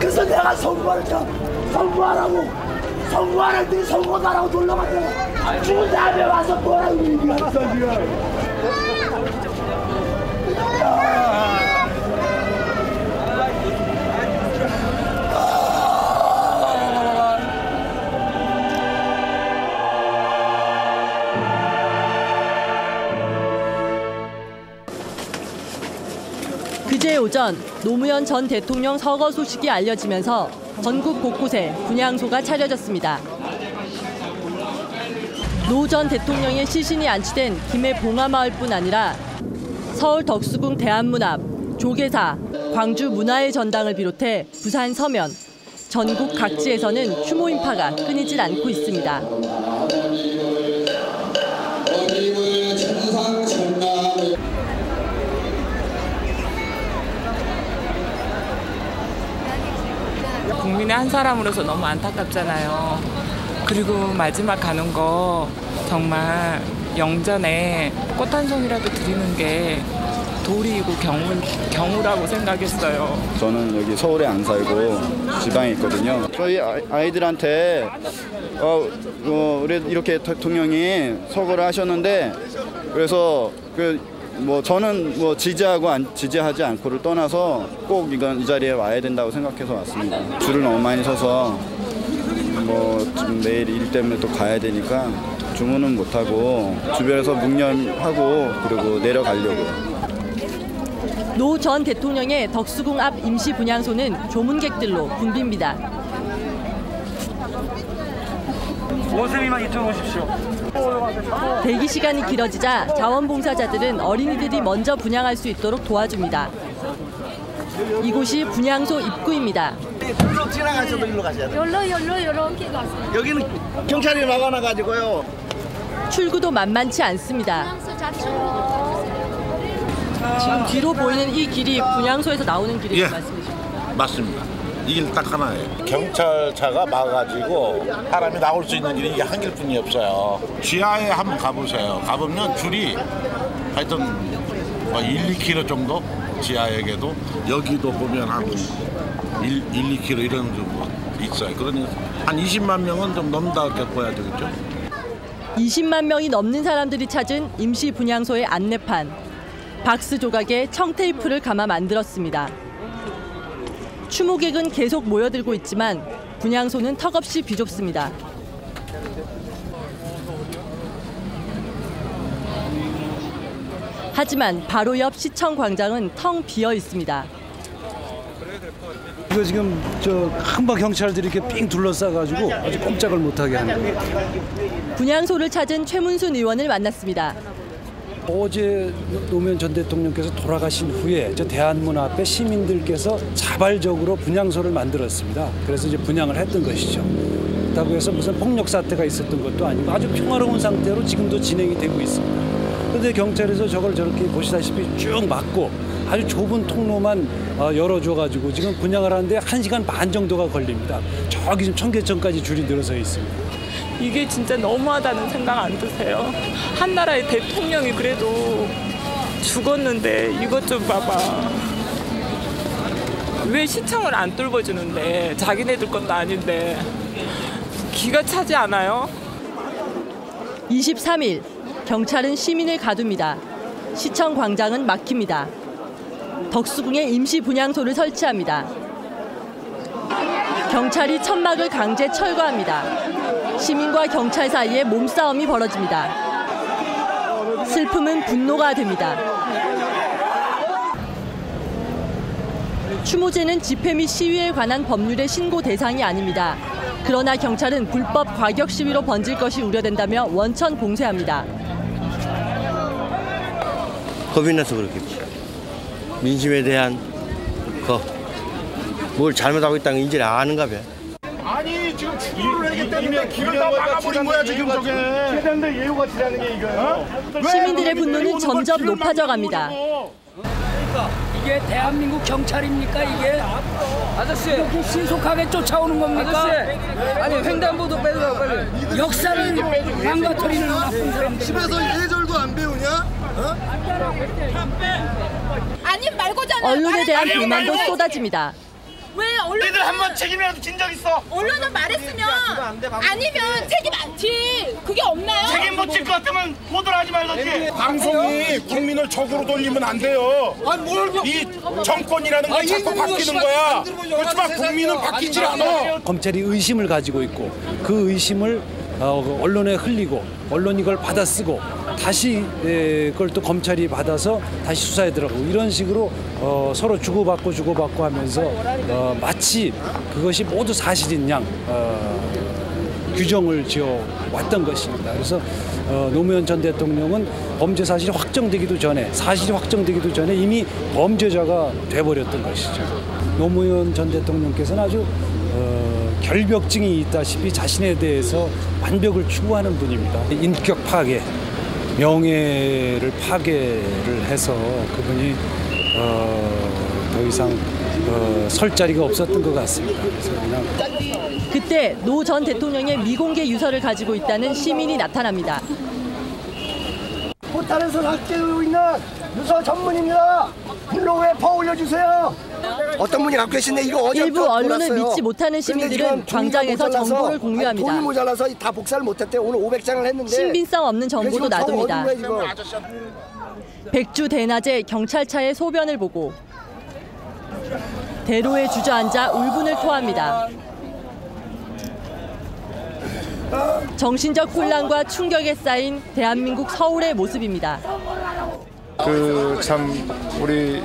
그래서 내가 선거하라고 선거도 안 하고 놀러 갔다가 죽은 다음에 와서 뭐라고 얘기하겠어 지금. 그제 오전 노무현 전 대통령 서거 소식이 알려지면서 전국 곳곳에 분향소가 차려졌습니다. 노 전 대통령의 시신이 안치된 김해 봉화마을뿐 아니라 서울 덕수궁 대한문 앞, 조계사, 광주 문화의 전당을 비롯해 부산 서면, 전국 각지에서는 추모 인파가 끊이질 않고 있습니다. 국민의 한 사람으로서 너무 안타깝잖아요. 그리고 마지막 가는 거 정말 영전에 꽃 한 송이라도 드리는 게 도리이고 경우라고 생각했어요. 저는 여기 서울에 안 살고 지방에 있거든요. 저희 아이들한테 이렇게 대통령이 서거를 하셨는데 그래서 저는 지지하고 지지하지 않고를 떠나서 꼭 이 자리에 와야 된다고 생각해서 왔습니다. 줄을 너무 많이 서서 내일 일 때문에 또 가야 되니까 주문은 못하고 주변에서 묵념하고 그리고 내려가려고요. 노 전 대통령의 덕수궁 앞 임시 분향소는 조문객들로 붐빕니다. 원쌤이만 이쪽으로 오십시오. 대기 시간이 길어지자 자원봉사자들은 어린이들이 먼저 분향할 수 있도록 도와줍니다. 이곳이 분향소 입구입니다. 쭉 지나가셔도 일로 가셔야 돼요. 이렇게 가세요. 여기는 경찰이 막아놔가지고요. 출구도 만만치 않습니다. 지금 뒤로 보이는 이 길이 분향소에서 나오는 길이라는 예, 말씀이시죠? 맞습니다. 이 길 딱 하나예요. 경찰차가 막아가지고 사람이 나올 수 있는 길이 이게 한 길뿐이 없어요. 지하에 한번 가보세요. 가보면 줄이 하여튼 1-2km 정도 지하에게도 여기도 보면 한 1-2km 이런 정도 있어요. 그러니 한 20만 명은 좀 넘다 이렇게 보야 되겠죠. 20만 명이 넘는 사람들이 찾은 임시 분향소의 안내판. 박스 조각에 청테이프를 감아 만들었습니다. 추모객은 계속 모여들고 있지만 분향소는 턱없이 비좁습니다. 하지만 바로 옆 시청 광장은 텅 비어 있습니다. 이거 지금 한박 경찰들이 이렇게 삥 둘러싸가지고 아주 꼼짝을 못하게 하는 거예요. 분향소를 찾은 최문순 의원을 만났습니다. 어제 노무현 전 대통령께서 돌아가신 후에 대한문 앞에 시민들께서 자발적으로 분향소를 만들었습니다. 그래서 이제 분향을 했던 것이죠. 그렇다고 해서 무슨 폭력 사태가 있었던 것도 아니고 아주 평화로운 상태로 지금도 진행이 되고 있습니다. 그런데 경찰에서 저걸 저렇게 보시다시피 쭉 막고 아주 좁은 통로만 열어줘가지고 지금 분향을 하는데 1시간 반 정도가 걸립니다. 저기 지금 청계천까지 줄이 늘어서 있습니다. 이게 진짜 너무하다는 생각 안 드세요? 한 나라의 대통령이 그래도 죽었는데 이것 좀 봐봐. 왜 시청을 안 뚫어주는데 자기네들 것도 아닌데 기가 차지 않아요? 23일 경찰은 시민을 가둡니다. 시청 광장은 막힙니다. 덕수궁에 임시 분향소를 설치합니다. 경찰이 천막을 강제 철거합니다. 시민과 경찰 사이에 몸싸움이 벌어집니다. 슬픔은 분노가 됩니다. 추모제는 집회 및 시위에 관한 법률의 신고 대상이 아닙니다. 그러나 경찰은 불법 과격 시위로 번질 것이 우려된다며 원천 봉쇄합니다. 겁이 나서 그렇겠지. 민심에 대한 뭘 잘못하고 있다는 걸 인지를 안 하는가 봐. 아니 지금 추모를 하기 때문에 길을 다 막아버린 거야 지금 저게. 최단들 예우가 지라는 게 이거예요. 시민들의 분노는 점점 높아져 갑니다. 그러니까 이게 대한민국 경찰입니까 이게? 아저씨 이렇게 신속하게 쫓아오는 겁니까? 아저씨 아니 횡단보도 빼줘요 빨리. 역사를 망가뜨리는 나쁜 사람. 집에서 예절도 안 배우냐? 아니 말고잖아. 언론에 대한 불만도 쏟아집니다. 왜요? 너희들 한번 책임이라도 진 적 있어? 언론은 말했으면 아니면 책임 안 지. 그게 없나요? 책임 못 질 것 같으면 보도를 하지 말던지. 방송이 국민을 적으로 돌리면 안 돼요. 이 정권이라는 게 자꾸 바뀌는 거야. 그렇지만 국민은 바뀌질 않아. 검찰이 의심을 가지고 있고 그 의심을 언론에 흘리고 언론이 이걸 받아쓰고 다시 그걸 또 검찰이 받아서 다시 수사에 들어가고 이런 식으로 서로 주고받고 하면서 마치 그것이 모두 사실인 양 규정을 지어 왔던 것입니다. 그래서 노무현 전 대통령은 범죄 사실이 확정되기도 전에 이미 범죄자가 돼버렸던 것이죠. 노무현 전 대통령께서는 아주 결벽증이 있다시피 자신에 대해서 완벽을 추구하는 분입니다. 인격 파괴, 명예를 파괴를 해서 그분이 더 이상 설 자리가 없었던 것 같습니다. 그래서 그냥 그때 노 전 대통령의 미공개 유서를 가지고 있다는 시민이 나타납니다. 포탈에서 삭제되고 있는 유서 전문입니다. 블로그에 퍼올려주세요. 어떤 분이 갖고 계신데 이거 어제 일부 언론을 믿지 못하는 시민들은 광장에서 정보를 공유합니다. 돈이 모자라서 다 복사를 못했대. 오늘 500장을 했는데 신빙성 없는 정보도 놔둡니다. 백주 대낮에 경찰차의 소변을 보고 대로에 주저앉아 울분을 토합니다. 정신적 혼란과 충격에 쌓인 대한민국 서울의 모습입니다. 참 우리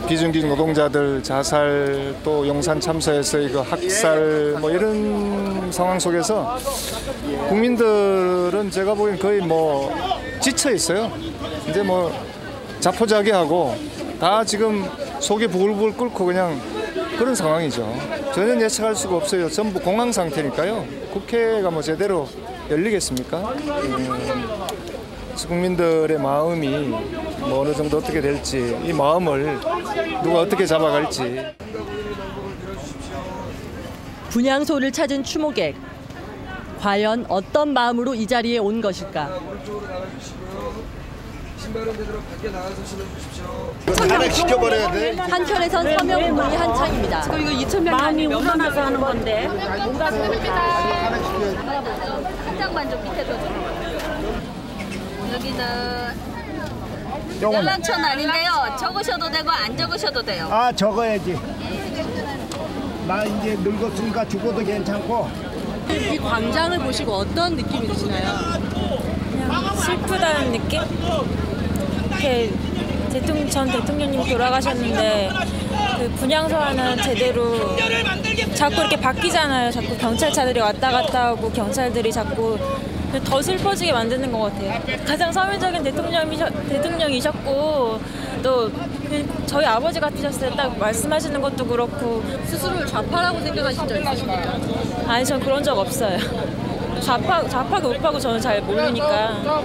비정규직 노동자들 자살 또 용산 참사에서의 그 학살 뭐 이런 상황 속에서 국민들은 제가 보기엔 거의 뭐 지쳐 있어요. 이제 뭐 자포자기하고 다 지금 속이 부글부글 끓고 그냥 그런 상황이죠. 전혀 예측할 수가 없어요. 전부 공황 상태니까요. 국회가 뭐 제대로 열리겠습니까? 국민들의 마음이 뭐 어느 정도 어떻게 될지, 이 마음을 누가 어떻게 잡아갈지. 분향소를 찾은 추모객. 과연 어떤 마음으로 이 자리에 온 것일까? 하나 지켜버려야 돼. 한편에선 서명 운동이 한창입니다. 지금 이거 2,000명 마음이 우러나서 하는 건데. 한 장만 좀 밑에 둬줘. 여기는 연락처는 아닌데요. 적으셔도 되고 안 적으셔도 돼요. 아, 적어야지. 나 이제 늙었으니까 죽어도 괜찮고. 이 광장을 보시고 어떤 느낌이 드시나요? 그냥 슬프다는 느낌? 이렇게 전 대통령님 돌아가셨는데 그 분향소 하나 제대로 자꾸 이렇게 바뀌잖아요. 자꾸 경찰차들이 왔다 갔다 하고 경찰들이 자꾸 더 슬퍼지게 만드는 것 같아요. 가장 서민적인 대통령이셨고 또 저희 아버지 같으셨어요. 딱 말씀하시는 것도 그렇고. 스스로를 좌파라고 생각하신 적 있으십니까? 아니, 전 그런 적 없어요. 좌파고 우파고 저는 잘 모르니까.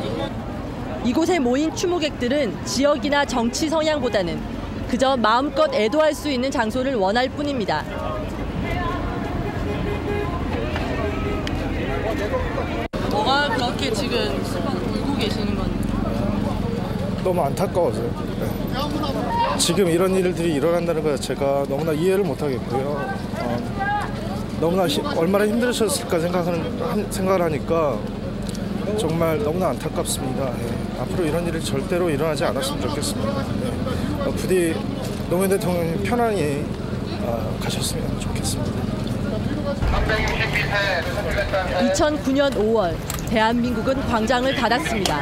이곳에 모인 추모객들은 지역이나 정치 성향보다는 그저 마음껏 애도할 수 있는 장소를 원할 뿐입니다. 뭐가 그렇게 지금 울고 계시는 건지? 너무 안타까워서요. 네. 지금 이런 일들이 일어난다는 것 자체가 너무나 이해를 못하겠고요. 너무나 얼마나 힘드셨을까 생각을 하니까 정말 너무나 안타깝습니다. 네. 앞으로 이런 일이 절대로 일어나지 않았으면 좋겠습니다. 네. 부디 노무현 대통령님 편안히 가셨으면 좋겠습니다. 2009년 5월 대한민국은 광장을 닫았습니다.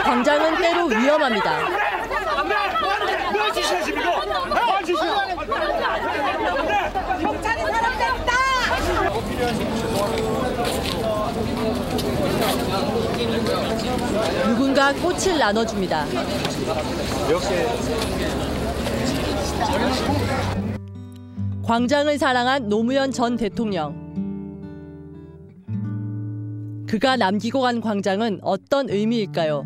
광장은 때로 위험합니다. 경찰이 사람들 없다. 누군가 꽃을 나눠줍니다. 광장을 사랑한 노무현 전 대통령. 그가 남기고 간 광장은 어떤 의미일까요?